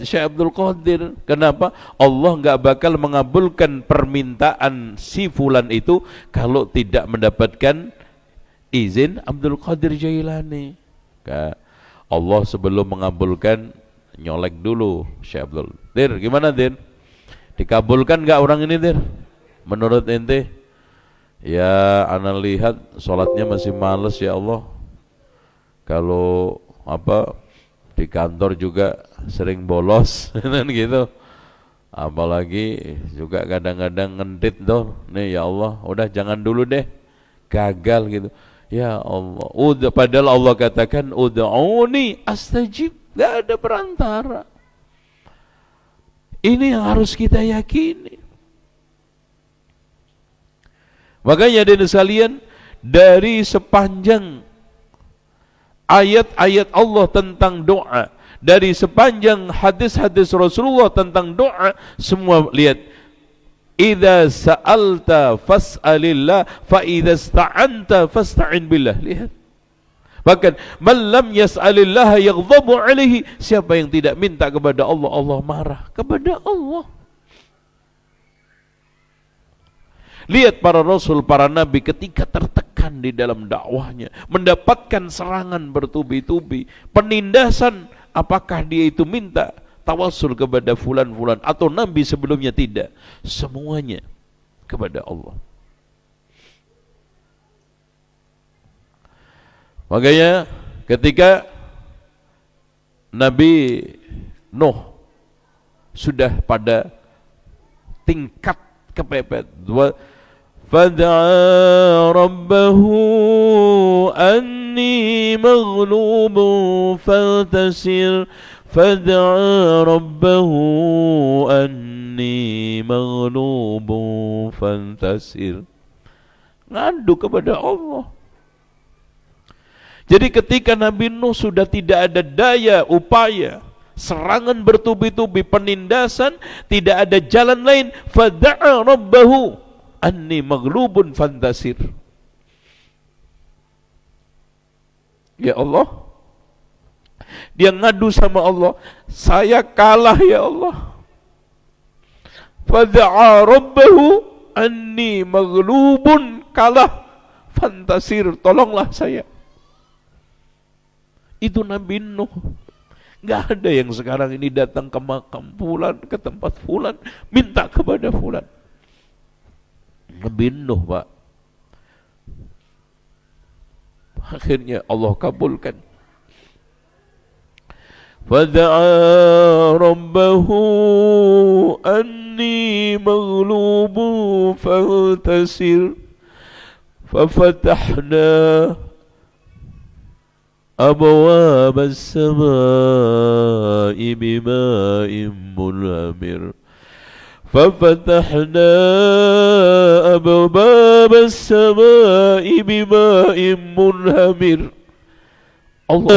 Syekh Abdul Qadir. Kenapa? Allah nggak bakal mengabulkan permintaan si fulan itu kalau tidak mendapatkan izin Abdul Qadir Jailani. Allah sebelum mengabulkan nyolek dulu Syekh Abdul. Dir, gimana Dir? Dikabulkan nggak orang ini Dir? Menurut ente? Ya, ana lihat sholatnya masih males ya Allah. Kalau di kantor juga sering bolos kan gitu. Apalagi juga kadang-kadang ngentit tuh. Nih ya Allah, udah jangan dulu deh. Gagal gitu. Ya Allah, padahal Allah katakan ud'uni astajib. Gak ada perantara. Ini yang harus kita yakini. Makanya hadirin sekalian, dari sepanjang ayat-ayat Allah tentang doa, dari sepanjang hadis-hadis Rasulullah tentang doa, semua lihat, idza sa'alta fas'alillah fa idza ista'anta fasta'in billah. Lihat, bahkan man lam yas'alillah yaghdabu alaihi, siapa yang tidak minta kepada Allah, Allah marah kepada Allah. Lihat para rasul, para nabi ketika tertekan di dalam dakwahnya, mendapatkan serangan bertubi-tubi, penindasan, apakah dia itu minta tawasul kepada fulan-fulan atau nabi sebelumnya? Tidak, semuanya kepada Allah. Makanya ketika Nabi Nuh sudah pada tingkat kepepet, fad'a rabbahu anni maghlubun fantasir, fad'a rabbahu anni maghlubun fantasir. Ngadu kepada Allah. Jadi ketika Nabi Nuh sudah tidak ada daya upaya, serangan bertubi-tubi, penindasan, tidak ada jalan lain, fad'a rabbahu anni maghlubun fantasir. Ya Allah, dia ngadu sama Allah, saya kalah ya Allah. Fad'a rabbahu anni maghlubun, kalah, fantasir, tolonglah saya. Itu Nabi Nuh. Gak ada yang sekarang ini datang ke makam fulan, ke tempat fulan, minta kepada fulan. Nabi Nuh, Pak. Akhirnya Allah kabulkan. Fad'a rabbahu anni maghlubun fantasir, fafatahna أبواب السماء بماء منهمر ففتحنا أبواب السماء بماء منهمر Allah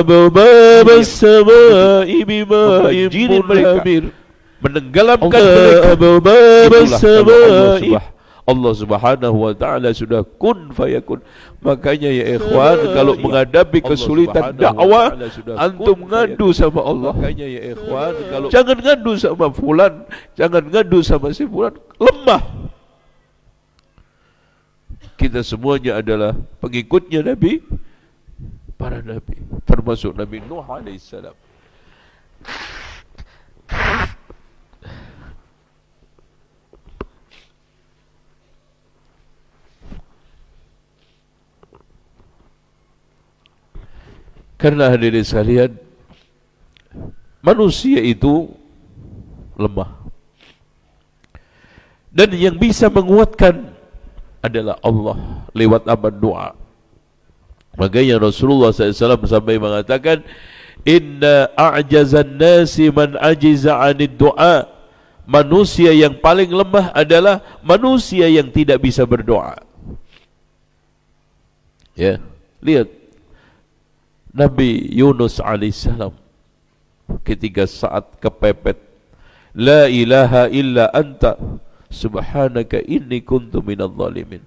أبواب السماء بماء منهمر, menenggelamkan mereka. أبواب السماء. Allah Subhanahu wa taala sudah kun fayakun. Makanya ya ikhwan, kalau menghadapi kesulitan dakwah, antum ngadu sama Allah. Makanya ya ikhwan, kalau jangan ngadu sama fulan, jangan ngadu sama si fulan, lemah. Kita semuanya adalah pengikutnya Nabi, para nabi, termasuk Nabi Nuh alaihissalam. Karena hadirin sekalian, manusia itu lemah, dan yang bisa menguatkan adalah Allah lewat amal doa. Makanya Rasulullah SAW sampai mengatakan, inna a'jazan nasi man ajiza 'anid du'a. Manusia yang paling lemah adalah manusia yang tidak bisa berdoa. Ya, lihat Nabi Yunus alaihissalam ketika saat kepepet, la ilaha illa anta subhanaka inni kuntu minadh dhalimin.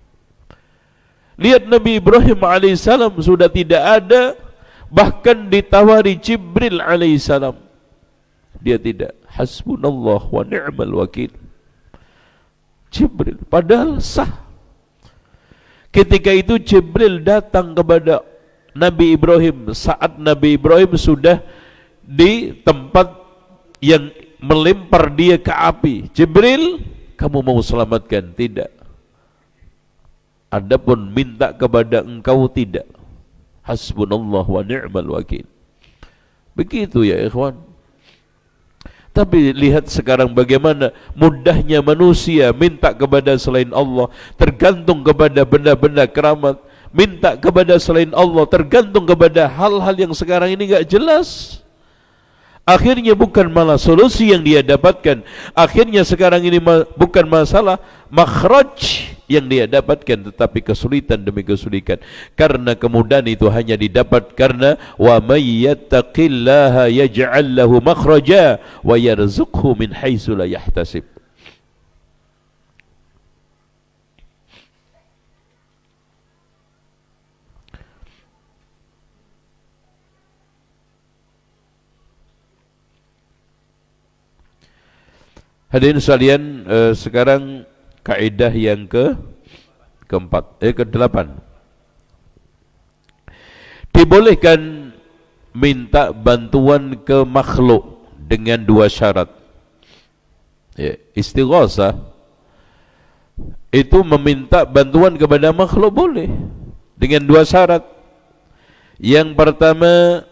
Lihat Nabi Ibrahim alaihissalam sudah tidak ada, bahkan ditawari Jibril alaihissalam, dia tidak. Hasbunallah wa ni'mal wakil. Jibril, padahal sah. Ketika itu Jibril datang kepada Nabi Ibrahim saat Nabi Ibrahim sudah di tempat yang melempar dia ke api. Jibril, kamu mau selamatkan? Tidak. Adapun minta kepada engkau, tidak. Hasbunallah wa ni'mal wakil. Begitu ya ikhwan. Tapi lihat sekarang bagaimana mudahnya manusia minta kepada selain Allah, tergantung kepada benda-benda keramat, minta kepada selain Allah, tergantung kepada hal-hal yang sekarang ini enggak jelas. Akhirnya bukan malah solusi yang dia dapatkan, akhirnya sekarang ini bukan masalah makhraj yang dia dapatkan, tetapi kesulitan demi kesulitan. Karena kemudahan itu hanya didapat karena wa may yattaqillaha yaj'al lahu makhraja wa yarzuqhu min haitsu la yahtasib. Hadirin sekalian, sekarang kaidah yang ke-8. Dibolehkan minta bantuan ke makhluk dengan 2 syarat. Ya, istighosah itu meminta bantuan kepada makhluk boleh dengan 2 syarat. Yang pertama,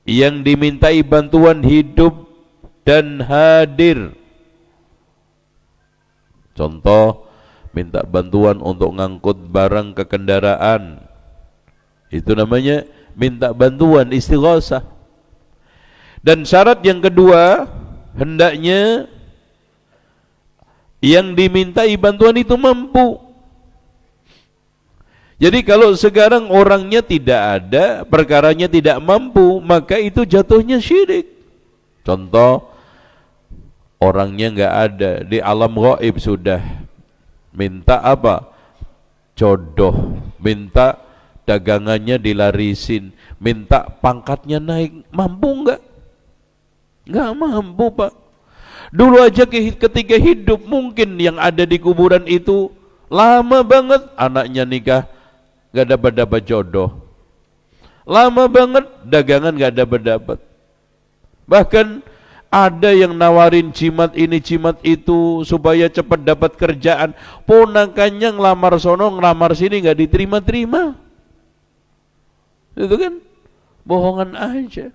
yang dimintai bantuan hidup dan hadir. Contoh, minta bantuan untuk ngangkut barang ke kendaraan, itu namanya minta bantuan, istighosah. Dan syarat yang kedua, hendaknya yang dimintai bantuan itu mampu. Jadi kalau sekarang orangnya tidak ada, perkaranya tidak mampu, maka itu jatuhnya syirik. Contoh, orangnya enggak ada, di alam gaib sudah minta apa? Jodoh, minta dagangannya dilarisin, minta pangkatnya naik, mampu enggak? Enggak mampu, Pak. Dulu aja ketika hidup mungkin yang ada di kuburan itu lama banget, anaknya nikah enggak dapat jodoh. Lama banget dagangan enggak dapat. Bahkan ada yang nawarin jimat ini jimat itu supaya cepat dapat kerjaan. Ponakannya ngelamar sono ngelamar sini enggak diterima-terima. Itu kan bohongan aja.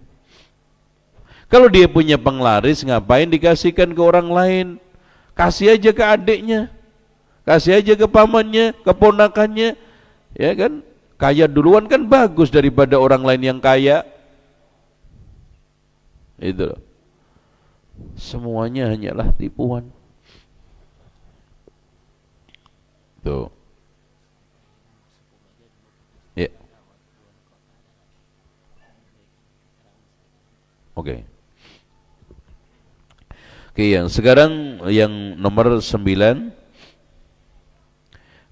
Kalau dia punya penglaris, ngapain dikasihkan ke orang lain? Kasih aja ke adiknya, kasih aja ke pamannya, ke ponakannya, ya kan? Kaya duluan kan bagus daripada orang lain yang kaya. Itu loh. Semuanya hanyalah tipuan. Tuh. Ya. Oke. Oke, yang sekarang yang nomor 9.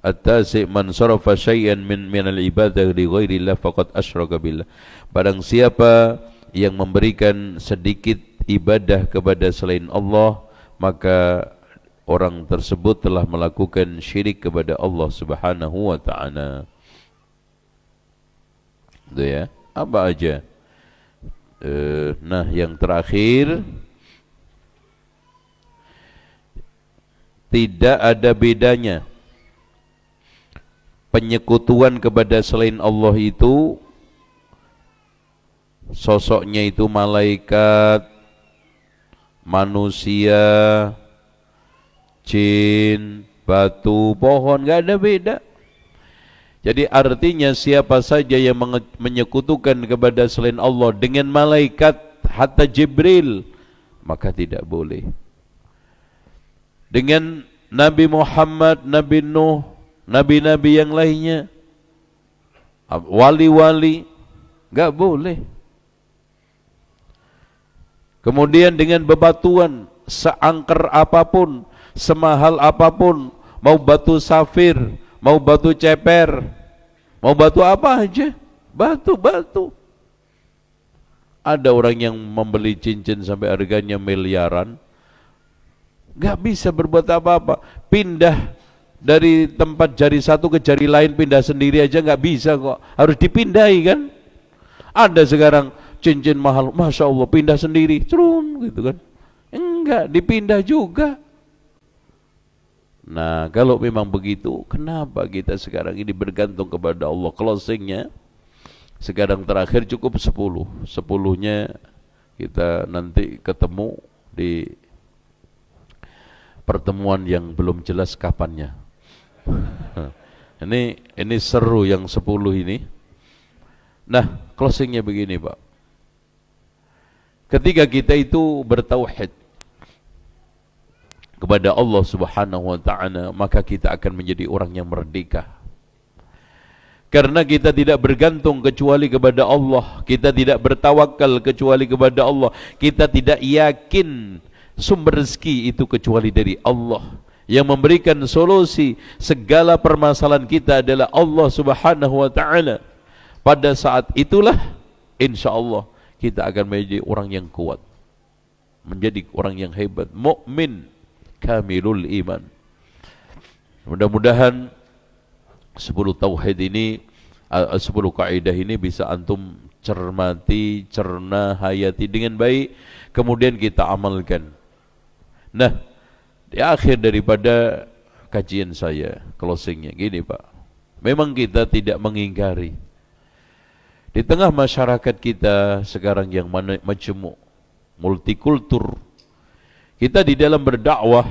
At-tasi' man sarafa syai'an min al-ibadah li ghairillah faqad asyraka billah. Barang siapa yang memberikan sedikit ibadah kepada selain Allah, maka orang tersebut telah melakukan syirik kepada Allah Subhanahu wa ta'ala. Itu ya. Apa aja? Nah, yang terakhir, tidak ada bedanya penyekutuan kepada selain Allah itu, sosoknya itu malaikat, manusia, jin, batu, pohon, enggak ada beda. Jadi artinya siapa saja yang menyekutukan kepada selain Allah dengan malaikat, hatta Jibril, maka tidak boleh. Dengan Nabi Muhammad, Nabi Nuh, nabi-nabi yang lainnya, wali-wali, enggak boleh. Kemudian dengan bebatuan, seangker apapun, semahal apapun, mau batu safir, mau batu ceper, mau batu apa aja, batu-batu. Ada orang yang membeli cincin sampai harganya miliaran, nggak bisa berbuat apa-apa. Pindah dari tempat jari satu ke jari lain, pindah sendiri aja nggak bisa kok. Harus dipindahi kan. Ada sekarang cincin mahal, Masya Allah, pindah sendiri, cerun gitu kan. Enggak, dipindah juga. Nah, kalau memang begitu, kenapa kita sekarang ini bergantung kepada Allah? Closingnya sekarang terakhir cukup 10. 10-nya kita nanti ketemu di pertemuan yang belum jelas kapannya. Ini seru yang 10 ini. Nah, closingnya begini, Pak. Ketika kita itu bertauhid kepada Allah Subhanahu wa ta'ala, maka kita akan menjadi orang yang merdeka. Karena kita tidak bergantung kecuali kepada Allah, kita tidak bertawakal kecuali kepada Allah, kita tidak yakin sumber rezeki itu kecuali dari Allah. Yang memberikan solusi segala permasalahan kita adalah Allah Subhanahu wa ta'ala. Pada saat itulah insyaallah kita akan menjadi orang yang kuat, menjadi orang yang hebat, mukmin kamilul iman. Mudah-mudahan 10 tauhid ini, 10 kaidah ini bisa antum cermati, cerna, hayati dengan baik, kemudian kita amalkan. Nah, di akhir daripada kajian saya, closingnya gini Pak, memang kita tidak mengingkari di tengah masyarakat kita sekarang yang majemuk, multikultur, kita di dalam berdakwah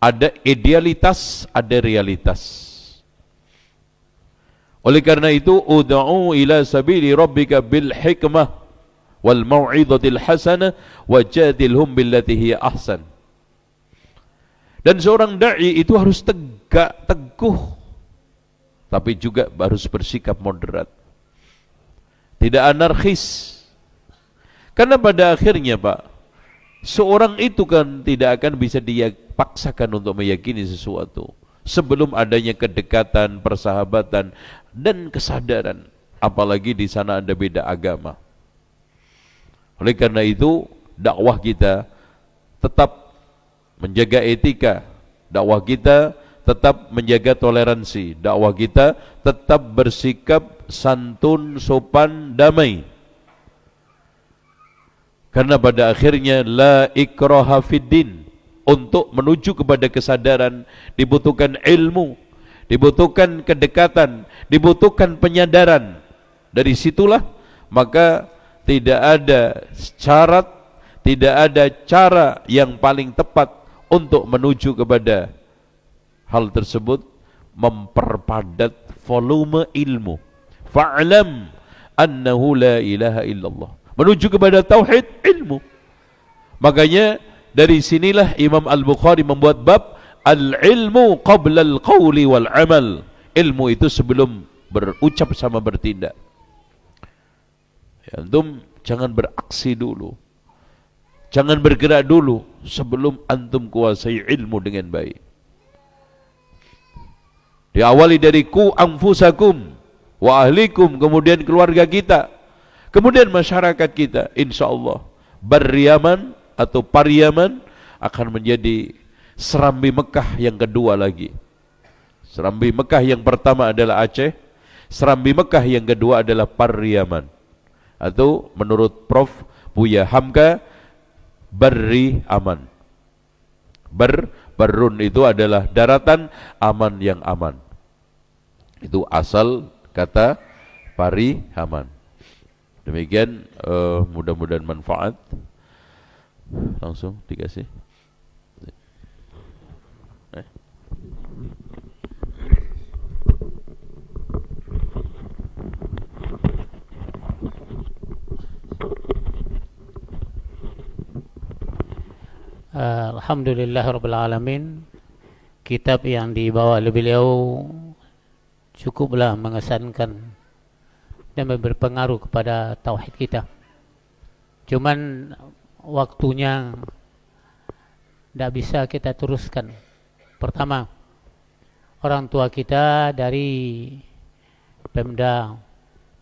ada idealitas, ada realitas. Oleh karena itu, ud'u ila sabili rabbika bil hikmah wal mau'izatil hasanah wajadilhum billati hiya ahsan. Dan seorang dai itu harus tegak, teguh, tapi juga harus bersikap moderat, tidak anarkis. Karena pada akhirnya Pak, seorang itu kan tidak akan bisa dipaksakan untuk meyakini sesuatu sebelum adanya kedekatan, persahabatan, dan kesadaran. Apalagi di sana ada beda agama. Oleh karena itu, dakwah kita tetap menjaga etika, dakwah kita tetap menjaga toleransi, dakwah kita tetap bersikap santun, sopan, damai. Karena pada akhirnya la ikraha fiddin. Untuk menuju kepada kesadaran dibutuhkan ilmu, dibutuhkan kedekatan, dibutuhkan penyadaran. Dari situlah maka tidak ada syarat, tidak ada cara yang paling tepat untuk menuju kepada hal tersebut, memperpadat volume ilmu. Fa'lam annahu la ilaha illallah. Menuju kepada tauhid, ilmu. Makanya dari sinilah Imam Al-Bukhari membuat bab al-ilmu qabla al-qawli wal-amal. Ilmu itu sebelum berucap sama bertindak. Ya, antum jangan beraksi dulu, jangan bergerak dulu sebelum antum kuasai ilmu dengan baik. Diawali dari ku anfusakum wa ahlikum, kemudian keluarga kita, kemudian masyarakat kita. InsyaAllah Baryaman atau Pariaman akan menjadi Serambi Mekah yang kedua lagi. Serambi Mekah yang pertama adalah Aceh, Serambi Mekah yang kedua adalah Pariaman. Atau menurut Prof. Buya Hamka, Barri Aman. Barrun itu adalah daratan, aman yang aman. Itu asal kata Pariaman. Demikian, mudah-mudahan manfaat. Langsung dikasih. Alhamdulillahirrabbilalamin. Kitab yang dibawa oleh beliau cukuplah mengesankan dan berpengaruh kepada tauhid kita. Cuman waktunya tidak bisa kita teruskan. Pertama, orang tua kita dari Pemda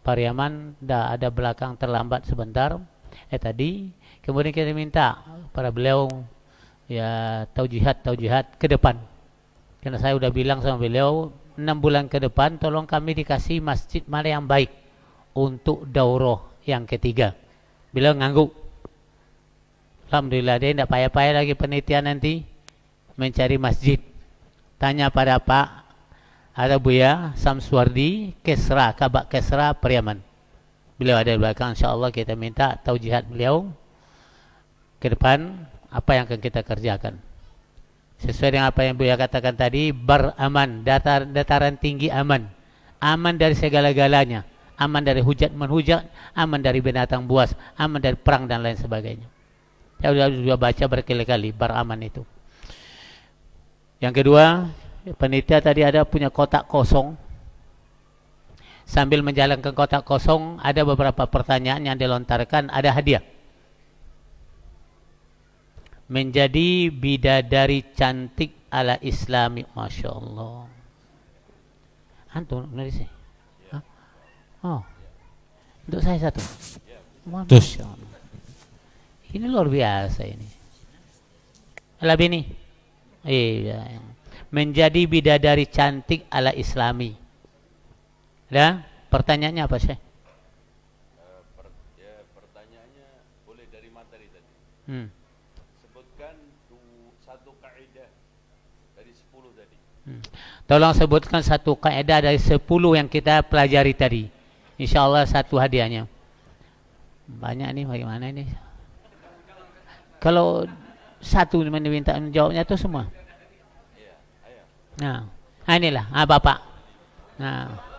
Pariaman dah ada belakang terlambat sebentar. Tadi kemudian kita minta para beliau ya taujihat ke depan. Karena saya sudah bilang sama beliau 6 bulan ke depan tolong kami dikasih masjid mana yang baik untuk daurah yang ketiga. Beliau ngangguk. Alhamdulillah dia tidak payah-payah lagi penelitian nanti mencari masjid. Tanya pada Pak ada Buya Samswardi Kesra, Kabak Kesra Pariaman. Beliau ada di belakang, insyaallah kita minta taujihat beliau ke depan apa yang akan kita kerjakan. Sesuai dengan apa yang Buya katakan tadi, beraman, dataran tinggi aman. Aman dari segala-galanya. Aman dari hujat menhujat, aman dari binatang buas, aman dari perang dan lain sebagainya. Saya sudah baca berkali-kali beraman itu. Yang kedua, panitia tadi ada punya kotak kosong. Sambil menjalankan kotak kosong, ada beberapa pertanyaan yang dilontarkan, ada hadiah. Menjadi bidadari cantik ala Islami, Masya Allah. Antum nulis sih? Oh, untuk saya satu. Masya Allah. Ini luar biasa ini. Lebih nih. Iya. Menjadi bidadari cantik ala Islami. Ya, pertanyaannya apa sih? Pertanyaannya boleh dari materi tadi. Sebutkan satu kaidah dari 10 tadi. Tolong sebutkan satu kaidah dari 10 yang kita pelajari tadi. InsyaAllah satu hadiahnya. Banyak nih, bagaimana ini? Kalau satu diminta jawabnya itu semua. Nah, inilah, Bapak. Nah.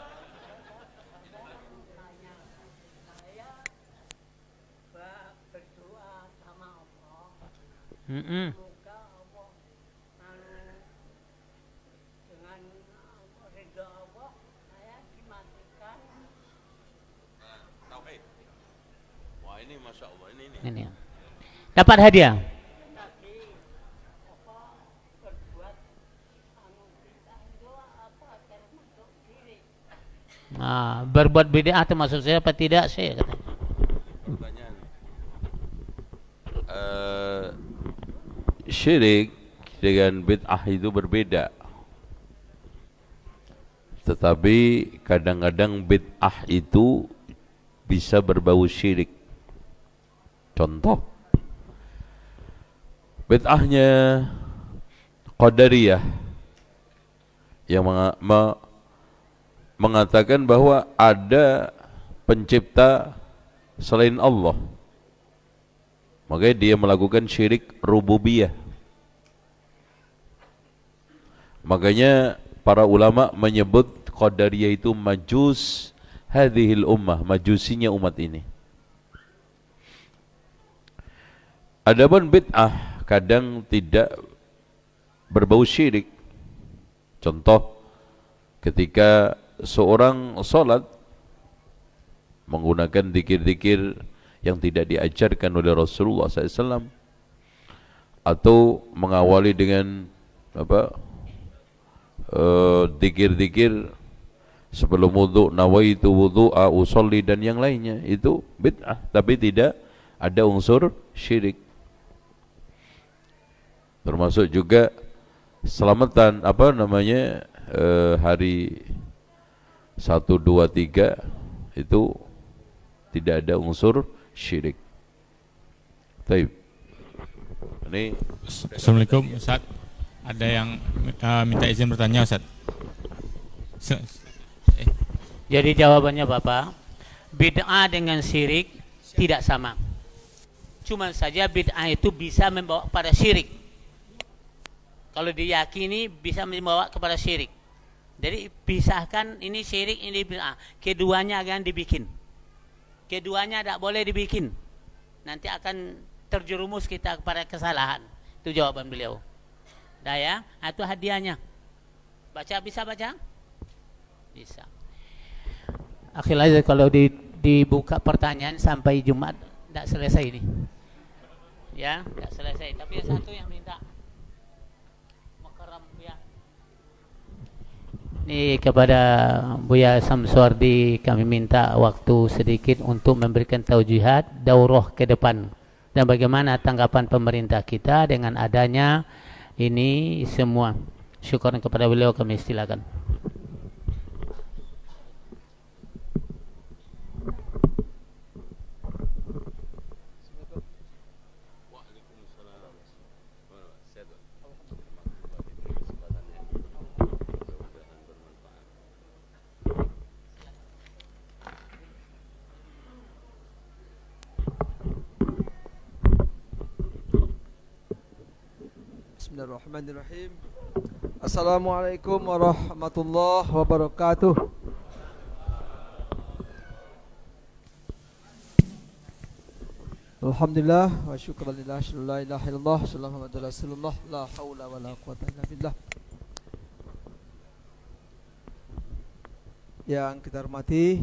Wah, ini Masya Allah, ini. Dapat hadiah. Nah, berbuat bid'ah termasuk saya apa tidak sih? Pertanyaan. Syirik dengan bid'ah itu berbeda. Tetapi kadang-kadang bid'ah itu bisa berbau syirik. Contoh, bid'ahnya Qadariyah yang mengatakan bahwa ada pencipta selain Allah. Makanya dia melakukan syirik rububiyah. Makanya para ulama menyebut Qadariyah itu majus hadhil ummah, majusinya umat ini. Adapun bid'ah kadang tidak berbau syirik. Contoh, ketika seorang sholat menggunakan zikir-zikir yang tidak diajarkan oleh Rasulullah SAW, atau mengawali dengan zikir-zikir sebelum wudu, nawaitu wudu'a usolli dan yang lainnya, itu bid'ah, tapi tidak ada unsur syirik. Termasuk juga selamatan hari 1, 2, 3 itu tidak ada unsur syirik. Baik. Ini Assalamualaikum Ustaz. Ada yang minta izin bertanya Ustaz. Jadi jawabannya Bapak, bid'ah dengan syirik tidak sama. Cuma saja bid'ah itu bisa membawa pada syirik. Kalau diyakini bisa membawa kepada syirik. Jadi pisahkan ini syirik, ini bid'ah. Keduanya akan dibikin. Keduanya tidak boleh dibikin. Nanti akan terjerumus kita kepada kesalahan. Itu jawaban beliau. Dah ya, itu hadiahnya. Baca, bisa baca? Bisa. Akhirnya kalau dibuka pertanyaan sampai Jumat tidak selesai ini. Ya, tidak selesai. Tapi satu yang minta. Makaram ya. Ini kepada Buya Samsuardi kami minta waktu sedikit untuk memberikan taujihat daurah ke depan dan bagaimana tanggapan pemerintah kita dengan adanya ini semua. Syukuran kepada beliau, kami silakan. Bismillahirrahmanirrahim. Assalamualaikum warahmatullahi wabarakatuh. Alhamdulillah wa syukurillah, la ilaha illallah, sallallahu alaihi wasallam, la haula wa la quwata illa billah. Yang kita hormati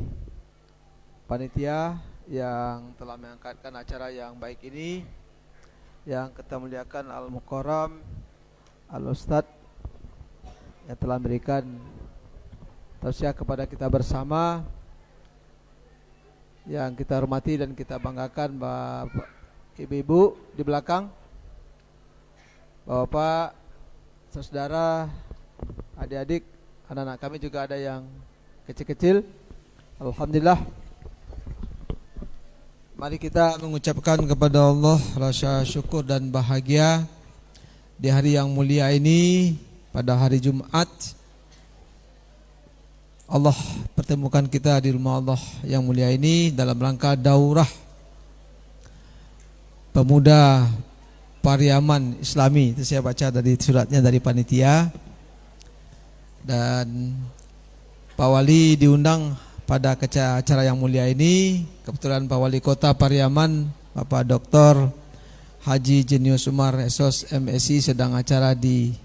panitia yang telah mengangkatkan acara yang baik ini, yang kita muliakan Al-Mukarram Al-Ustadz yang telah memberikan tausiah kepada kita bersama, yang kita hormati dan kita banggakan Bapak, Ibu-ibu di belakang, Bapak, saudara, adik-adik, anak-anak kami juga ada yang kecil-kecil. Alhamdulillah. Mari kita mengucapkan kepada Allah rasa syukur dan bahagia di hari yang mulia ini, pada hari Jumat. Allah pertemukan kita di rumah Allah yang mulia ini dalam rangka daurah pemuda Pariaman Islami. Itu saya baca dari suratnya dari panitia. Dan Pak Wali diundang pada acara yang mulia ini. Kebetulan Pak Wali Kota Pariaman, Bapak Dr. Haji Jenius Umar SOS MSI sedang acara di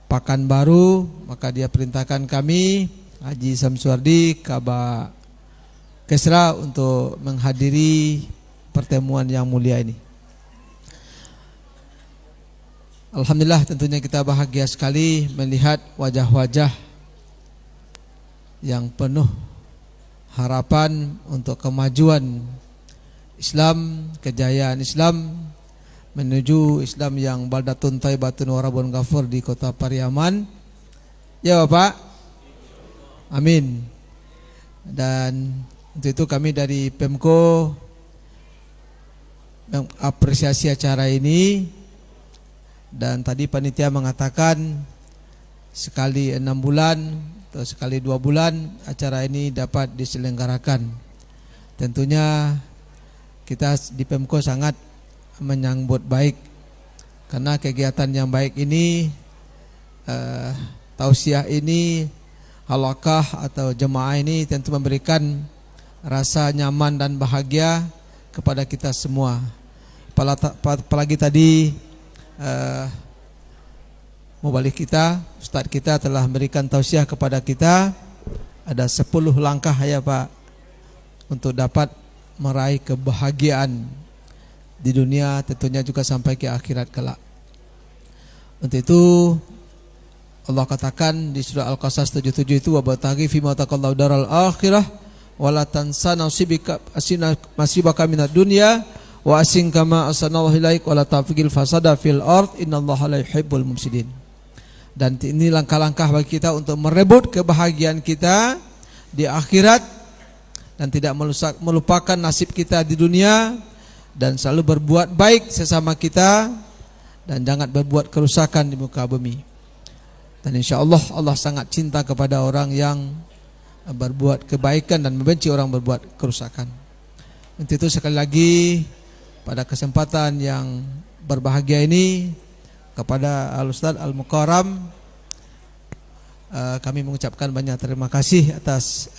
Pekanbaru, maka dia perintahkan kami Haji Samsuardi Kabak Kesra untuk menghadiri pertemuan yang mulia ini. Alhamdulillah, tentunya kita bahagia sekali melihat wajah-wajah yang penuh harapan untuk kemajuan Islam, kejayaan Islam menuju Islam yang baldatun thayyibatun wa rabbun ghafur di kota Pariaman. Ya Bapak? Amin. Dan untuk itu kami dari Pemko mengapresiasi acara ini. Dan tadi panitia mengatakan sekali 6 bulan atau sekali 2 bulan acara ini dapat diselenggarakan. Tentunya kita di Pemko sangat menyambut baik, karena kegiatan yang baik ini, tausiah ini, halakah atau jemaah ini tentu memberikan rasa nyaman dan bahagia kepada kita semua. Apalagi tadi mubalik kita, Ustadz kita telah memberikan tausiah kepada kita, ada 10 langkah ya Pak, untuk dapat meraih kebahagiaan di dunia, tentunya juga sampai ke akhirat kelak. Untuk itu Allah katakan di surah Al-Qasas 77 itu, wa bataghi fima taqallahu daral akhirah wa la tansa nasibaka minad dunya wa asin kama asanallahu ilaik wa la tafgil fasada fil ard innallaha la yuhibbul mufsidin. Dan ini langkah-langkah bagi kita untuk merebut kebahagiaan kita di akhirat dan tidak melupakan nasib kita di dunia, dan selalu berbuat baik sesama kita dan jangan berbuat kerusakan di muka bumi. Dan insyaallah Allah sangat cinta kepada orang yang berbuat kebaikan dan membenci orang berbuat kerusakan. Untuk itu sekali lagi pada kesempatan yang berbahagia ini, kepada Al-Ustadz Al-Mukarram kami mengucapkan banyak terima kasih atas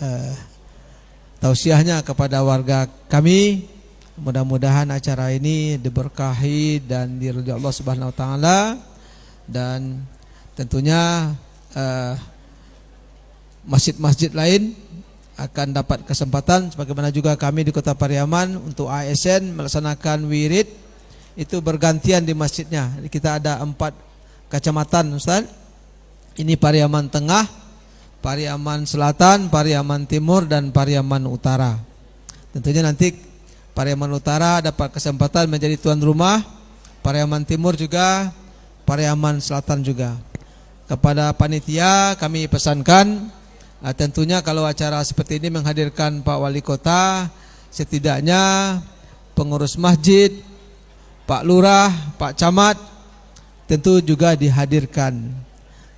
tausiahnya kepada warga kami. Mudah-mudahan acara ini diberkahi dan diridhoi Allah Subhanahu wa taala, dan tentunya masjid-masjid lain akan dapat kesempatan, sebagaimana juga kami di Kota Pariaman untuk ASN melaksanakan wirid itu bergantian di masjidnya. Kita ada 4 kecamatan Ustaz. Ini Pariaman Tengah, Pariaman Selatan, Pariaman Timur, dan Pariaman Utara. Tentunya nanti Pariaman Utara dapat kesempatan menjadi tuan rumah, Pariaman Timur juga, Pariaman Selatan juga. Kepada panitia kami pesankan, tentunya kalau acara seperti ini menghadirkan Pak Wali Kota, setidaknya pengurus masjid, Pak Lurah, Pak Camat tentu juga dihadirkan.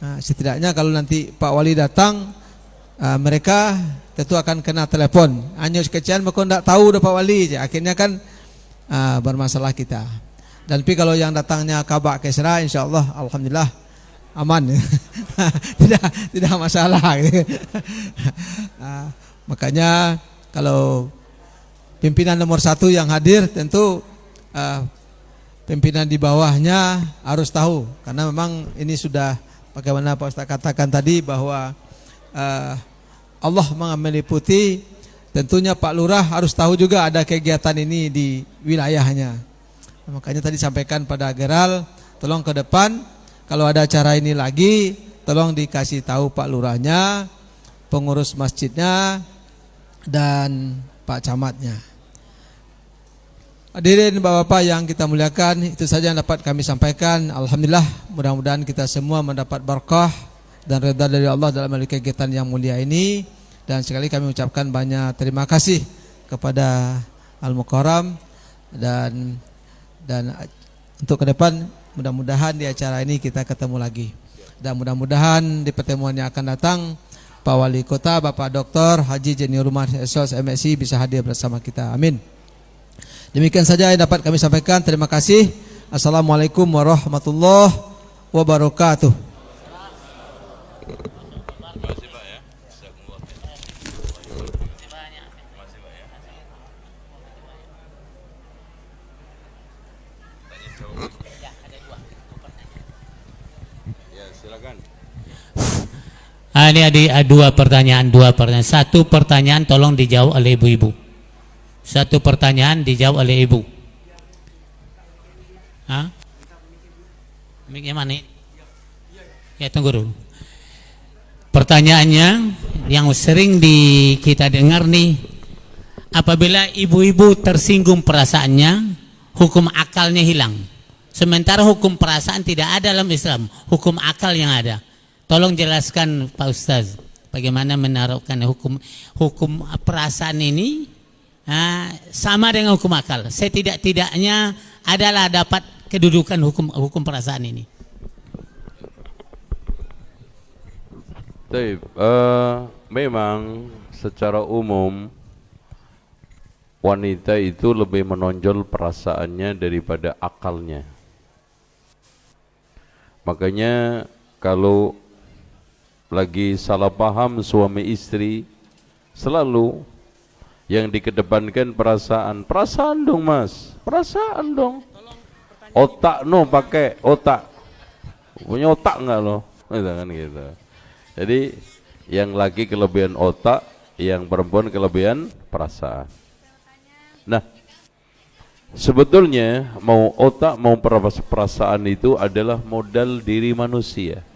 Setidaknya kalau nanti Pak Wali datang, mereka tentu akan kena telepon. Hanya sekecian mereka tidak tahu dah Pak Wali, akhirnya kan bermasalah kita. Dan tapi kalau yang datangnya Kabak Kesra, insyaallah alhamdulillah aman. tidak masalah. Makanya kalau pimpinan nomor 1 yang hadir tentu pimpinan di bawahnya harus tahu, karena memang ini sudah bagaimana Pak Ustaz katakan tadi bahwa Allah meliputi, tentunya Pak Lurah harus tahu juga ada kegiatan ini di wilayahnya. Makanya tadi sampaikan pada Geral, tolong ke depan kalau ada acara ini lagi, tolong dikasih tahu Pak Lurahnya, pengurus masjidnya, dan Pak Camatnya. Hadirin Bapak-bapak yang kita muliakan, itu saja yang dapat kami sampaikan. Alhamdulillah, mudah-mudahan kita semua mendapat berkah dan redha dari Allah dalam kegiatan yang mulia ini. Dan sekali kami ucapkan banyak terima kasih kepada Al-Mukarram, dan untuk ke depan mudah-mudahan di acara ini kita ketemu lagi. Dan mudah-mudahan di pertemuan yang akan datang Pak Wali Kota Bapak Dr. Haji Jeni Rumah SOS MSI bisa hadir bersama kita. Amin. Demikian saja yang dapat kami sampaikan. Terima kasih. Assalamualaikum warahmatullahi wabarakatuh. Ini ada dua pertanyaan. Satu pertanyaan tolong dijawab oleh ibu-ibu. Satu pertanyaan dijawab oleh ibu. Mic-nya mana? Ya, tunggu dulu. Pertanyaannya yang sering kita dengar nih, apabila ibu-ibu tersinggung perasaannya, hukum akalnya hilang. Sementara hukum perasaan tidak ada dalam Islam, hukum akal yang ada. Tolong jelaskan Pak Ustaz, bagaimana menaruhkan hukum perasaan ini sama dengan hukum akal. Setidak-tidaknya adalah dapat kedudukan hukum perasaan ini. Baik, memang secara umum wanita itu lebih menonjol perasaannya daripada akalnya. Makanya kalau lagi salah paham suami istri, selalu yang dikedepankan perasaan dong mas, perasaan dong. Otak no pakai otak, punya otak nggak lo? Gitu. Jadi yang laki kelebihan otak, yang perempuan kelebihan perasaan. Nah, sebetulnya mau otak mau perasaan itu adalah modal diri manusia.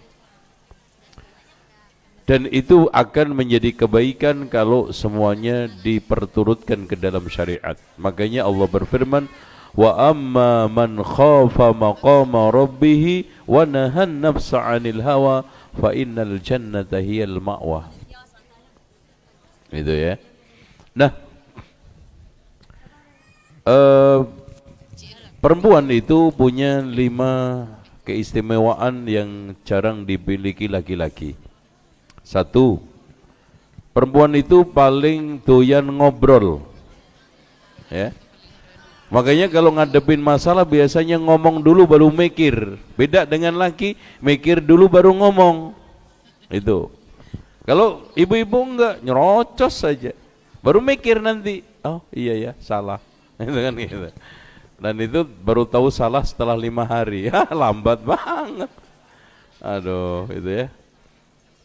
Dan itu akan menjadi kebaikan kalau semuanya diperturutkan ke dalam syariat. Makanya Allah berfirman, wa amma man khafa maqama rabbih wa nahan nafsa 'anil hawa fa innal jannata hiyal ma'wa. Itu ya. Nah, perempuan itu punya 5 keistimewaan yang jarang dimiliki laki-laki. 1, perempuan itu paling doyan ngobrol, ya. Makanya kalau ngadepin masalah biasanya ngomong dulu baru mikir. Beda dengan laki, mikir dulu baru ngomong. Itu. Kalau ibu-ibu enggak, nyerocos saja, baru mikir nanti. Oh iya ya, salah. Itu kan gitu. Dan itu baru tahu salah setelah 5 hari. Lambat banget. Aduh, itu ya.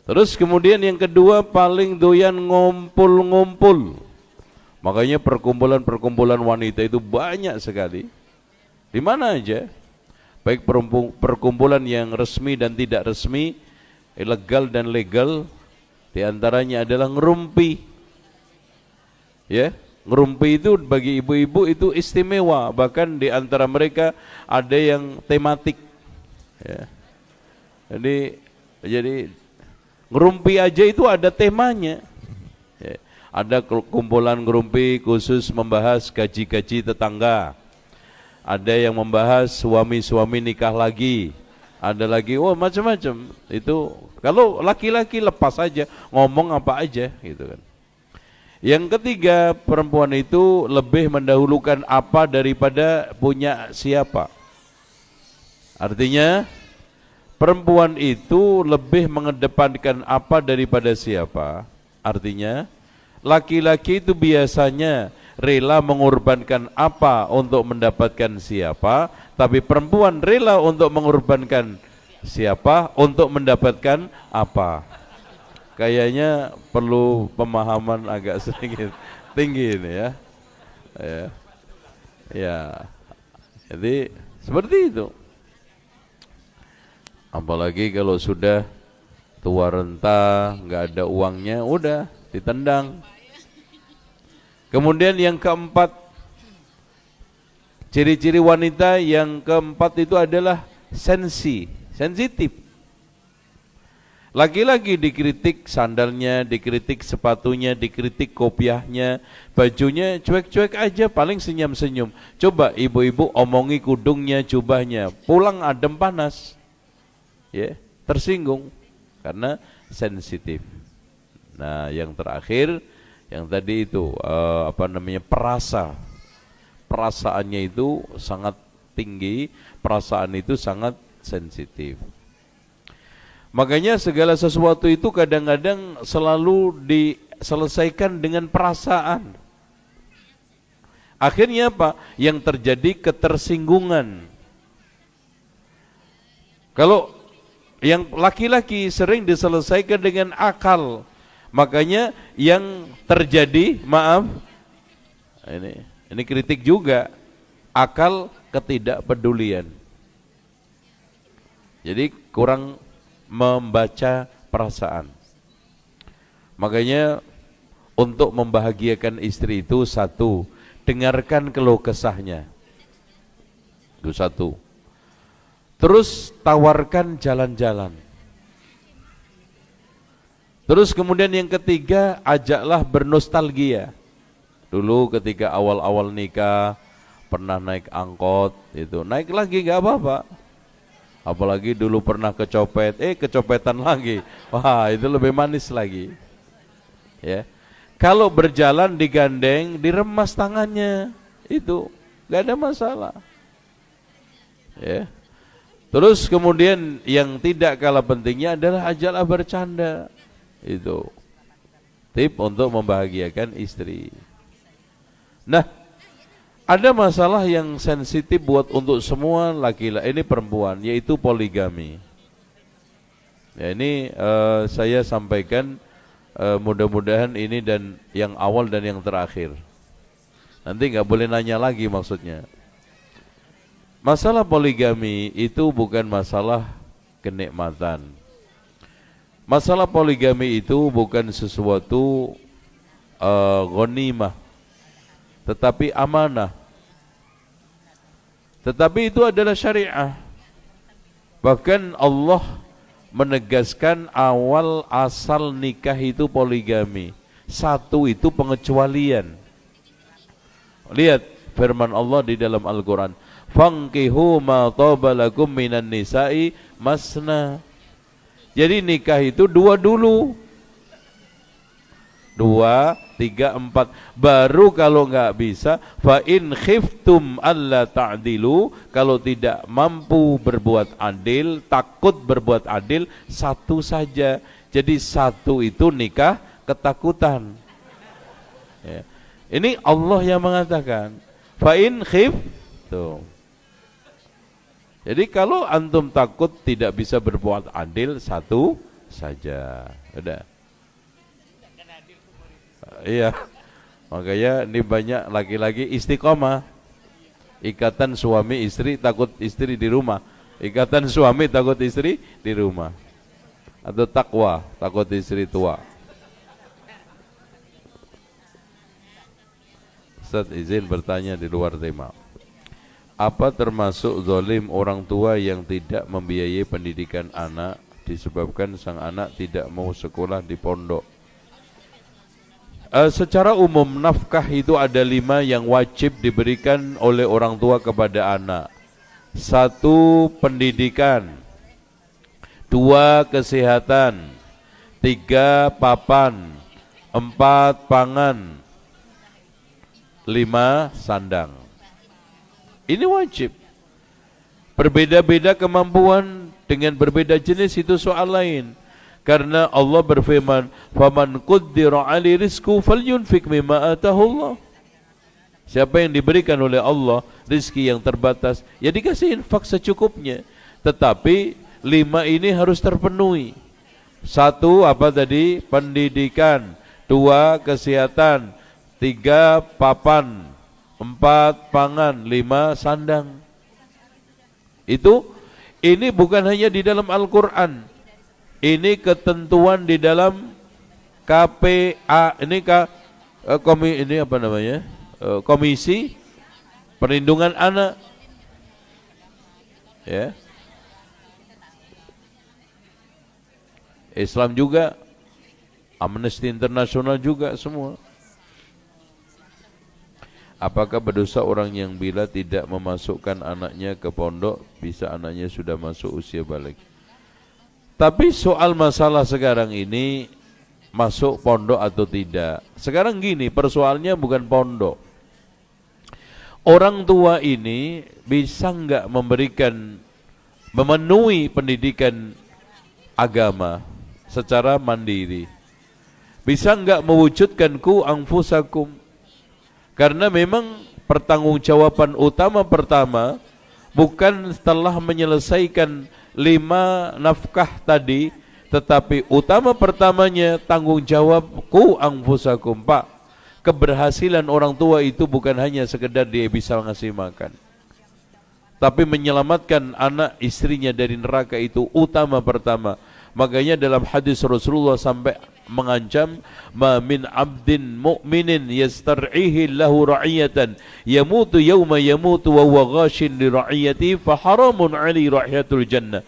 Terus kemudian yang kedua paling doyan ngumpul-ngumpul. Makanya perkumpulan-perkumpulan wanita itu banyak sekali. Di mana aja. Baik perkumpulan yang resmi dan tidak resmi, ilegal dan legal, Di antaranya adalah ngerumpi. Ya, ngerumpi itu bagi ibu-ibu itu istimewa, bahkan di antara mereka ada yang tematik. Ya. Jadi ngerumpi aja itu ada temanya. Ya. Ada kumpulan ngerumpi khusus membahas gaji-gaji tetangga. Ada yang membahas suami-suami nikah lagi. Ada lagi, macam-macam. Itu kalau laki-laki lepas aja, ngomong apa aja gitu kan. Yang ketiga, perempuan itu lebih mendahulukan apa daripada punya siapa. Artinya perempuan itu lebih mengedepankan apa daripada siapa. Artinya laki-laki itu biasanya rela mengorbankan apa untuk mendapatkan siapa, tapi perempuan rela untuk mengorbankan siapa untuk mendapatkan apa. Kayaknya perlu pemahaman agak sedikit tinggi ini ya. Ya. Jadi seperti itu. Apalagi kalau sudah tua renta, nggak ada uangnya, udah ditendang. Kemudian yang keempat, ciri-ciri wanita yang keempat itu adalah sensitif. Laki-laki dikritik sandalnya, dikritik sepatunya, dikritik kopiahnya, bajunya cuek-cuek aja, paling senyum-senyum. Coba ibu-ibu omongi kudungnya, jubahnya, pulang adem panas. Ya, tersinggung karena sensitif. Nah, yang terakhir, yang tadi itu perasaannya itu sangat tinggi, perasaan itu sangat sensitif. Makanya segala sesuatu itu kadang-kadang selalu diselesaikan dengan perasaan. Akhirnya apa? Yang terjadi ketersinggungan. Kalau yang laki-laki sering diselesaikan dengan akal, makanya yang terjadi, ini kritik juga, akal ketidakpedulian. Jadi kurang membaca perasaan. Makanya untuk membahagiakan istri itu satu, dengarkan keluh kesahnya. Itu satu. Terus tawarkan jalan-jalan. Terus kemudian yang ketiga, ajaklah bernostalgia. Dulu ketika awal-awal nikah pernah naik angkot, itu naik lagi nggak apa-apa. Apalagi dulu pernah kecopet, kecopetan lagi. Wah, itu lebih manis lagi. Ya. Kalau berjalan digandeng, diremas tangannya, itu nggak ada masalah. Ya. Terus kemudian yang tidak kalah pentingnya adalah ajaklah bercanda. Itu tip untuk membahagiakan istri. Nah, ada masalah yang sensitif buat untuk semua laki-laki, ini perempuan, yaitu poligami. Ya, ini saya sampaikan mudah-mudahan ini dan yang awal dan yang terakhir. Nanti nggak boleh nanya lagi maksudnya. Masalah poligami itu bukan masalah kenikmatan. Masalah poligami itu bukan sesuatu ghanimah, tetapi amanah. Tetapi itu adalah syariah. Bahkan Allah menegaskan awal asal nikah itu poligami. Satu itu pengecualian. Lihat firman Allah di dalam Al-Quran. Fankihu ma taba lakum minan nisa'i masna. Jadi nikah itu dua dulu. 2, 3, 4. Baru kalau nggak bisa, fa in khiftum alla ta'dilu, kalau tidak mampu berbuat adil, takut berbuat adil, satu saja. Jadi satu itu nikah ketakutan. Ya. Ini Allah yang mengatakan, fa in khiftum. Jadi kalau antum takut tidak bisa berbuat adil, satu saja. Udah. Iya, makanya ini banyak laki-laki istiqomah. Ikatan suami istri, takut istri di rumah. Ikatan suami takut istri di rumah. Atau takwa, takut istri tua. Ustaz izin bertanya di luar tema. Apa termasuk zalim orang tua yang tidak membiayai pendidikan anak disebabkan sang anak tidak mau sekolah di pondok? Secara umum nafkah itu ada 5 yang wajib diberikan oleh orang tua kepada anak. 1, pendidikan. 2, kesehatan. 3, papan. 4, pangan. 5, sandang. Ini wajib. Berbeda-beda kemampuan dengan berbeda jenis itu soal lain. Karena Allah berfirman, "Faman qaddara 'alai rizqu falyunfik mimma atahu Allah." Siapa yang diberikan oleh Allah rezeki yang terbatas, ya dikasih infak secukupnya. Tetapi 5 ini harus terpenuhi. 1, apa tadi? Pendidikan. 2, kesehatan. 3, papan. 4, pangan. 5, sandang. Ini bukan hanya di dalam Al-Quran. Ini ketentuan di dalam KPA. Ini apa namanya? Komisi Perlindungan Anak. Ya. Islam juga, Amnesty International juga, semua. Apakah berdosa orang yang bila tidak memasukkan anaknya ke pondok, bisa anaknya sudah masuk usia balik? Tapi soal masalah sekarang ini, masuk pondok atau tidak. Sekarang gini, persoalannya bukan pondok. Orang tua ini bisa enggak memenuhi pendidikan agama secara mandiri? Bisa enggak mewujudkan ku anfusakum? Karena memang pertanggungjawaban utama pertama bukan setelah menyelesaikan 5 nafkah tadi, tetapi utama pertamanya tanggung jawab ku anfusakum. Pak, keberhasilan orang tua itu bukan hanya sekedar dia bisa ngasih makan, tapi menyelamatkan anak istrinya dari neraka itu utama pertama. Makanya dalam hadis Rasulullah sampai mengancam, ma min abdin mu'minin yastar'ihi lahu ra'iyatan yamutu yawma yamutu wa huwa ghashin li ra'iyati fa haramun 'ali rahiyatul jannah.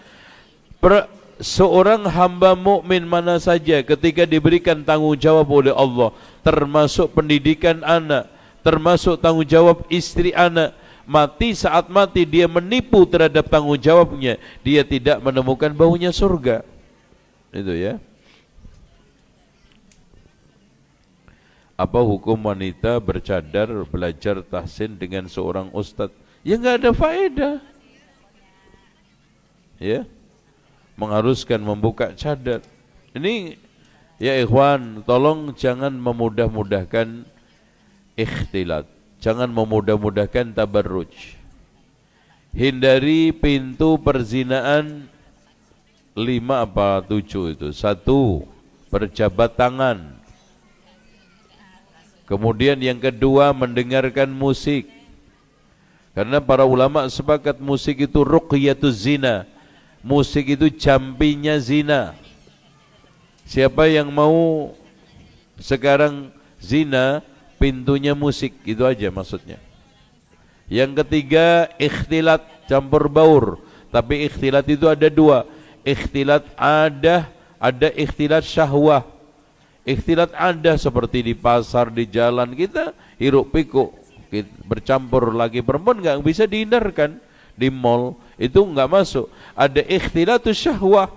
Seorang hamba mukmin mana saja ketika diberikan tanggung jawab oleh Allah, termasuk pendidikan anak, termasuk tanggung jawab istri anak, mati saat mati dia menipu terhadap tanggung jawabnya, dia tidak menemukan baunya surga. Itu ya. Apa hukum wanita bercadar belajar tahsin dengan seorang ustadz? Ya enggak ada faedah. Ya. Mengharuskan membuka cadar. Ini ya ikhwan, tolong jangan memudah-mudahkan ikhtilat. Jangan memudah-mudahkan tabarruj. Hindari pintu perzinaan 5 apa 7 itu. 1, berjabat tangan. Kemudian yang kedua, mendengarkan musik. Karena para ulama sepakat musik itu ruqyatuz zina. Musik itu jampinya zina. Siapa yang mau sekarang zina, pintunya musik, itu aja maksudnya. Yang ketiga, ikhtilat, campur baur. Tapi ikhtilat itu ada 2. Ikhtilat ada ikhtilat syahwah. Ikhtilat ada seperti di pasar, di jalan, kita hiruk pikuk, bercampur lagi perempuan, nggak bisa dihindarkan. Di mall itu nggak masuk. Ada ikhtilatus syahwah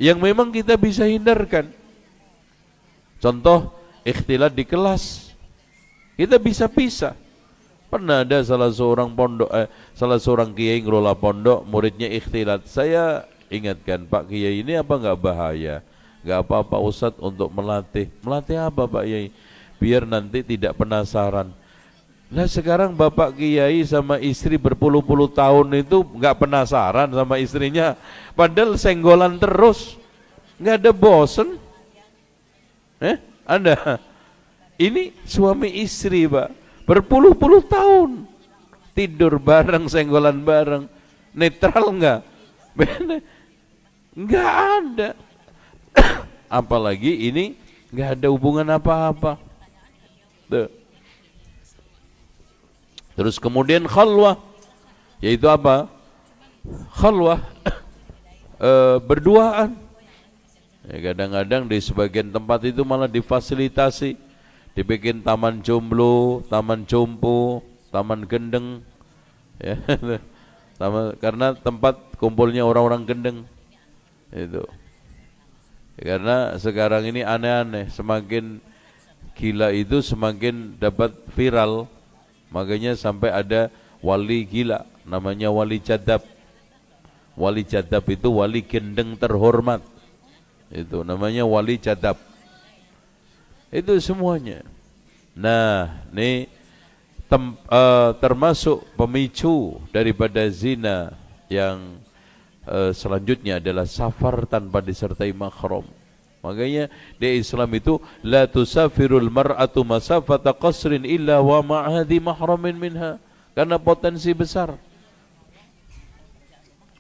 yang memang kita bisa hindarkan. Contoh, ikhtilat di kelas, kita bisa pisah. Pernah ada salah seorang kiai ngelola pondok, muridnya ikhtilat. Saya ingatkan, Pak Kiai, ini apa enggak bahaya? Enggak apa-apa Ustadz untuk melatih. Melatih apa Pak Kiai? Biar nanti tidak penasaran. Nah sekarang Bapak Kiai sama istri berpuluh-puluh tahun itu enggak penasaran sama istrinya. Padahal senggolan terus. Enggak ada bosen. Ada. Ini suami istri Pak. Berpuluh-puluh tahun. Tidur bareng, senggolan bareng. Netral enggak? Enggak ada. Apalagi ini enggak ada hubungan apa-apa. Tuh. Terus kemudian khalwah, yaitu apa? Khalwah berduaan. Ya, kadang-kadang di sebagian tempat itu malah difasilitasi, dibikin taman jomblo, taman jompo, taman gendeng, ya. Karena tempat kumpulnya orang-orang gendeng itu. Ya, karena sekarang ini aneh-aneh, semakin gila itu semakin dapat viral, makanya sampai ada wali gila, namanya wali jadab. Wali jadab itu wali gendeng terhormat. Itu namanya wali jadab. Itu semuanya. Nah, ini termasuk pemicu daripada zina yang selanjutnya adalah safar tanpa disertai mahram. Makanya di Islam itu la tusafirul mar'atu masafata qasrin illa wa ma'hadi mahramin minha, karena potensi besar.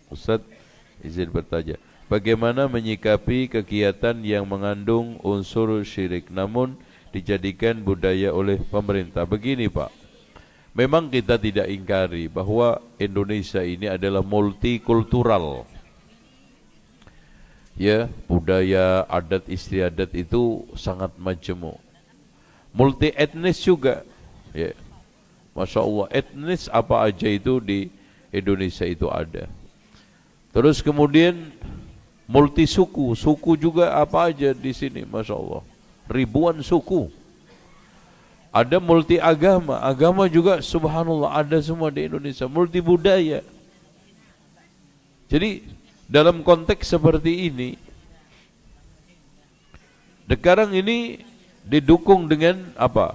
Ustaz izin bertanya, bagaimana menyikapi kegiatan yang mengandung unsur syirik namun dijadikan budaya oleh pemerintah? Begini Pak, memang kita tidak ingkari bahwa Indonesia ini adalah multikultural. Ya, budaya, adat istiadat itu sangat majemuk. Multi etnis juga. Ya. Masya Allah, etnis apa aja itu di Indonesia itu ada. Terus kemudian multi suku, suku juga apa aja di sini, Masya Allah. Ribuan suku. Ada multi agama, agama juga subhanallah ada semua di Indonesia. Multi budaya. Jadi dalam konteks seperti ini, sekarang ini didukung dengan apa?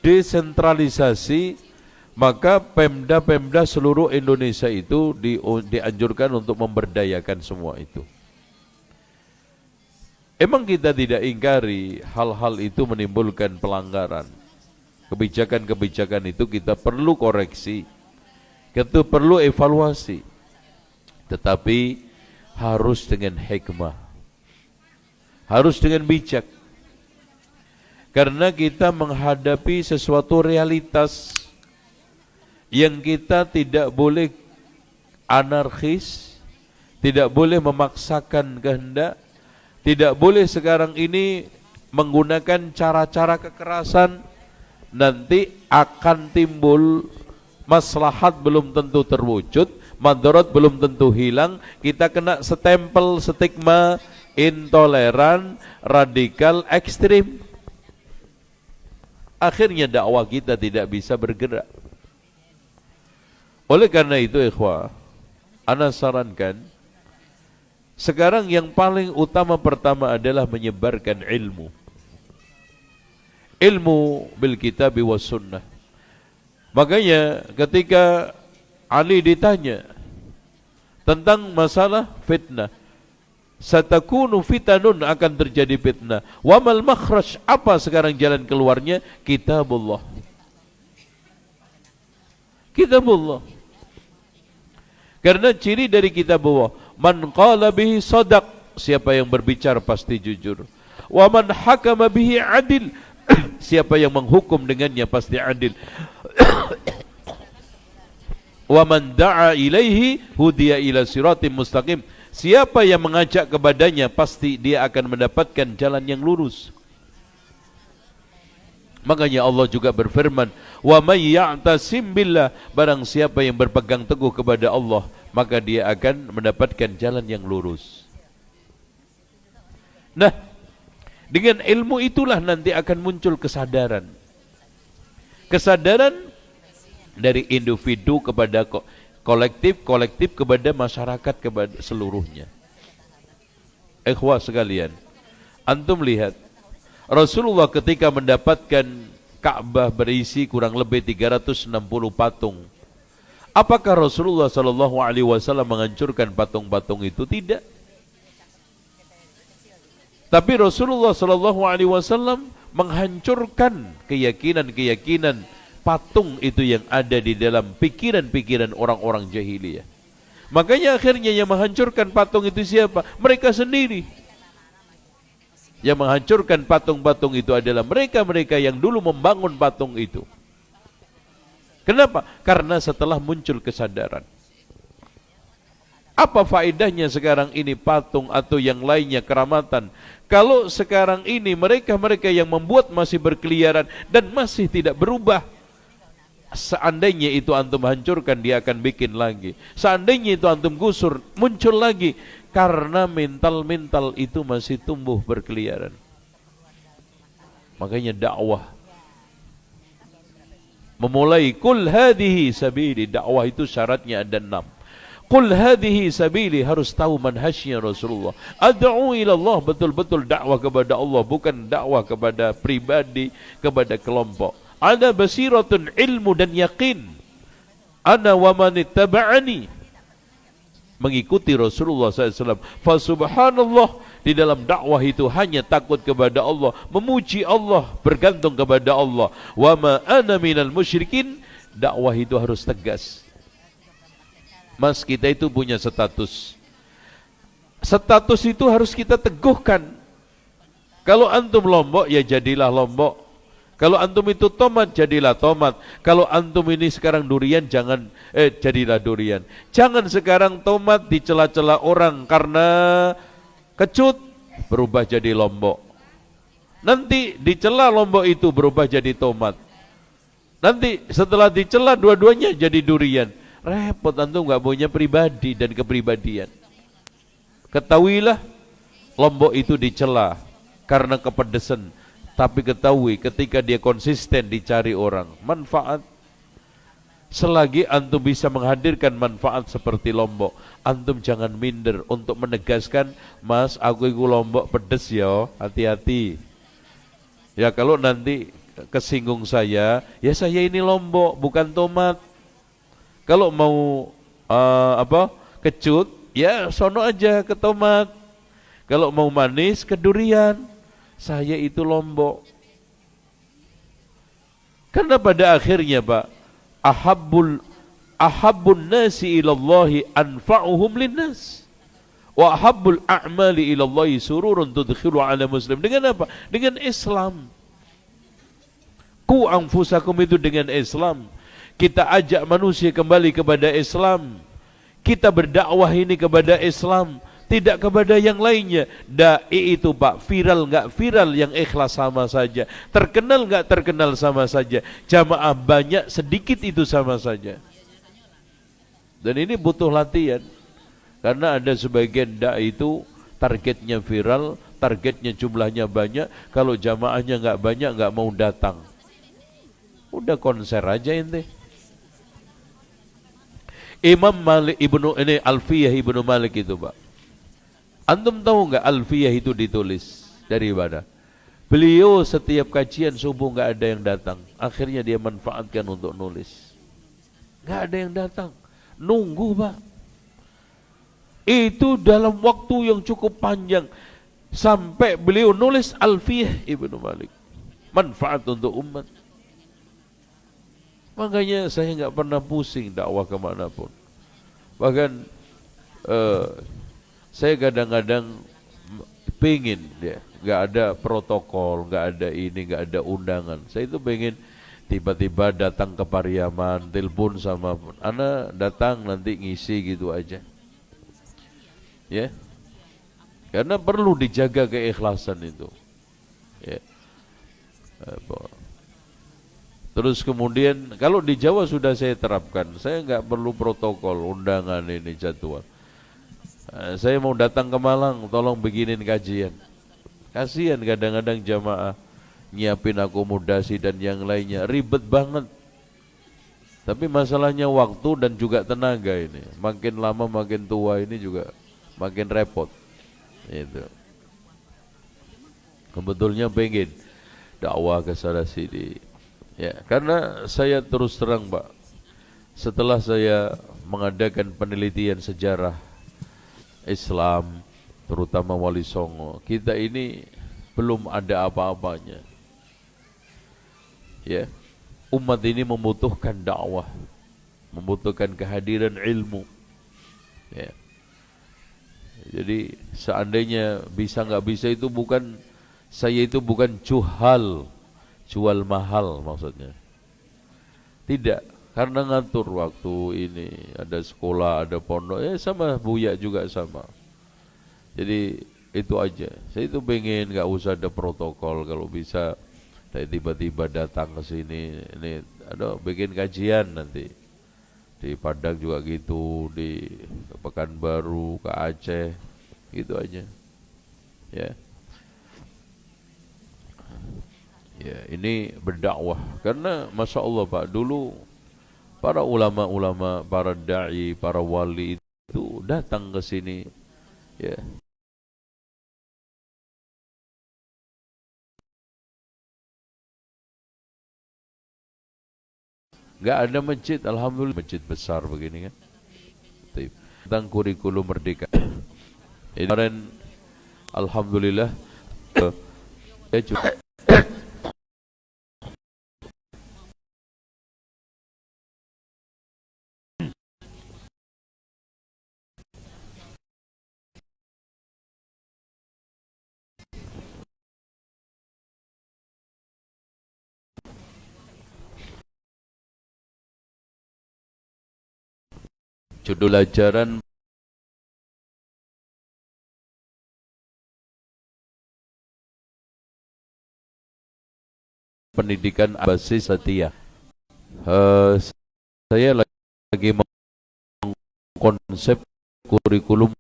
Desentralisasi. Maka pemda-pemda seluruh Indonesia itu dianjurkan untuk memberdayakan semua itu. Emang kita tidak ingkari hal-hal itu menimbulkan pelanggaran. Kebijakan-kebijakan itu kita perlu koreksi, kita perlu evaluasi. Tetapi harus dengan hikmah, harus dengan bijak. Karena kita menghadapi sesuatu realitas yang kita tidak boleh anarkis, tidak boleh memaksakan kehendak, tidak boleh sekarang ini menggunakan cara-cara kekerasan. Nanti akan timbul maslahat belum tentu terwujud, madarat belum tentu hilang, kita kena stempel stigma intoleran, radikal, ekstrim. Akhirnya dakwah kita tidak bisa bergerak. Oleh karena itu ikhwah, ana sarankan sekarang yang paling utama pertama adalah menyebarkan ilmu. Ilmu bil kitab was sunnah. Makanya ketika Ali ditanya tentang masalah fitnah, satakunu fitanun, akan terjadi fitnah. Wa mal makhraj, apa sekarang jalan keluarnya? Kitabullah. Kitabullah. Karena ciri dari kitabullah, man qala bihi sadaq, siapa yang berbicara pasti jujur. Wa man hakama bihi adil, siapa yang menghukum dengannya pasti adil. Wa man da'a ilaihi hudiya ila siratim mustaqim, siapa yang mengajak kepadanya pasti dia akan mendapatkan jalan yang lurus. Makanya Allah juga berfirman, wa may ya'tasim billah, barang siapa yang berpegang teguh kepada Allah, maka dia akan mendapatkan jalan yang lurus. Nah, dengan ilmu itulah nanti akan muncul kesadaran. Kesadaran dari individu kepada kolektif, kolektif kepada masyarakat, kepada seluruhnya. Ikhwah sekalian, antum lihat Rasulullah ketika mendapatkan Ka'bah berisi kurang lebih 360 patung. Apakah Rasulullah SAW menghancurkan patung-patung itu? Tidak. Tapi Rasulullah SAW menghancurkan keyakinan-keyakinan patung itu yang ada di dalam pikiran-pikiran orang-orang jahiliyah. Makanya akhirnya yang menghancurkan patung itu siapa? Mereka sendiri. Yang menghancurkan patung-patung itu adalah mereka-mereka yang dulu membangun patung itu. Kenapa? Karena setelah muncul kesadaran. Apa faedahnya sekarang ini patung atau yang lainnya keramatan? Kalau sekarang ini mereka-mereka yang membuat masih berkeliaran dan masih tidak berubah. Seandainya itu antum hancurkan, dia akan bikin lagi. Seandainya itu antum gusur, muncul lagi. Karena mental-mental itu masih tumbuh berkeliaran. Makanya dakwah. Memulai kul hadhihi sabili, dakwah itu syaratnya ada 6. Qul hadhihi sabili, harus tahu manhajnya Rasulullah. Ad'u ila Allah, betul-betul dakwah kepada Allah, bukan dakwah kepada pribadi, kepada kelompok. Ada basiratun, ilmu dan yakin. Ana wa man ittaba'ani, mengikuti Rasulullah SAW. Fa subhanallah, di dalam dakwah itu hanya takut kepada Allah, memuji Allah, bergantung kepada Allah. Wa ma ana minal musyrikin, dakwah itu harus tegas. Mas, kita itu punya status. Status itu harus kita teguhkan. Kalau antum Lombok, ya jadilah Lombok. Kalau antum itu tomat, jadilah tomat. Kalau antum ini sekarang durian, jadilah durian. Jangan sekarang tomat dicela-cela orang karena kecut, berubah jadi Lombok. Nanti dicela Lombok itu berubah jadi tomat. Nanti setelah dicela dua-duanya jadi durian. Repot, antum gak punya pribadi dan kepribadian. Ketahuilah, Lombok itu dicela karena kepedesan. Tapi ketahui ketika dia konsisten dicari orang manfaat. Selagi antum bisa menghadirkan manfaat seperti Lombok, antum jangan minder untuk menegaskan, Mas, aku itu Lombok pedes ya, hati-hati. Ya kalau nanti kesinggung saya, ya saya ini Lombok bukan tomat. Kalau mau kecut, ya sono aja ke tomat. Kalau mau manis, ke durian. Saya itu Lombok. Karena pada akhirnya Pak, ahabbun nasi ilallahi anfa'uhum linnas. Wa ahabbul a'mali ilallahi sururun tudkhilu ala muslim. Dengan apa? Dengan Islam. Ku anfusakum itu dengan Islam. Kita ajak manusia kembali kepada Islam. Kita berdakwah ini kepada Islam, tidak kepada yang lainnya. Dai itu Pak, viral enggak viral, yang ikhlas sama saja. Terkenal enggak terkenal sama saja. Jamaah banyak sedikit itu sama saja. Dan ini butuh latihan. Karena ada sebagian dai itu targetnya viral, targetnya jumlahnya banyak. Kalau jamaahnya enggak banyak, enggak mau datang. Udah konser aja ente. Imam Malik Alfiyah ibnu Malik itu Pak. Antum tahu enggak Alfiyah itu ditulis dari mana? Beliau setiap kajian subuh enggak ada yang datang. Akhirnya dia manfaatkan untuk nulis. Enggak ada yang datang. Nunggu Pak. Itu dalam waktu yang cukup panjang. Sampai beliau nulis Alfiyah ibnu Malik. Manfaat untuk umat. Makanya saya enggak pernah pusing dakwah kemanapun. Bahkan saya kadang-kadang pengen ya, enggak ada protokol, enggak ada ini, enggak ada undangan. Saya itu pengen tiba-tiba datang ke Pariaman, telepon sama ana datang nanti ngisi gitu aja. Ya. Karena perlu dijaga keikhlasan itu. Ya. Terus kemudian kalau di Jawa sudah saya terapkan, saya enggak perlu protokol, undangan ini jadwal. Saya mau datang ke Malang, tolong bikinin kajian. Kasihan kadang-kadang jamaah nyiapin akomodasi dan yang lainnya, ribet banget. Tapi masalahnya waktu dan juga tenaga ini. Makin lama makin tua ini juga makin repot. Itu. Kebetulannya pengen dakwah ke sana sini. Ya, karena saya terus terang Pak, setelah saya mengadakan penelitian sejarah Islam, terutama Wali Songo, kita ini belum ada apa-apanya. Ya, umat ini membutuhkan dakwah, membutuhkan kehadiran ilmu. Ya. Jadi seandainya bisa nggak bisa itu bukan, saya itu bukan jual mahal maksudnya. Tidak, Karena ngatur waktu ini, ada sekolah, ada pondok, sama Buya juga sama. Jadi itu aja. Saya itu pengen nggak usah ada protokol, kalau bisa saya tiba-tiba datang ke sini, ini ada bikin kajian nanti di Padang juga gitu, di Pekanbaru, ke Aceh, gitu aja. Ya, ya ini berdakwah karena masya Allah Pak, dulu para ulama-ulama, para dai, para wali itu datang ke sini, ya. Enggak ada masjid, alhamdulillah masjid besar begini kan. Tentang kurikulum merdeka. Ini kemarin alhamdulillah ya juga judul ajaran pendidikan basis Satya. Saya lagi mengkonsep kurikulum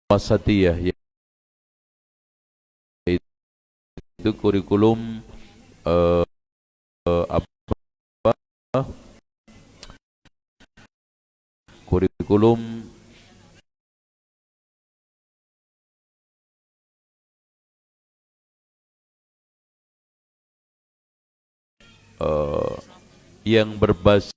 Wasatiyah, yaitu kurikulum apa? Kurikulum yang berbasis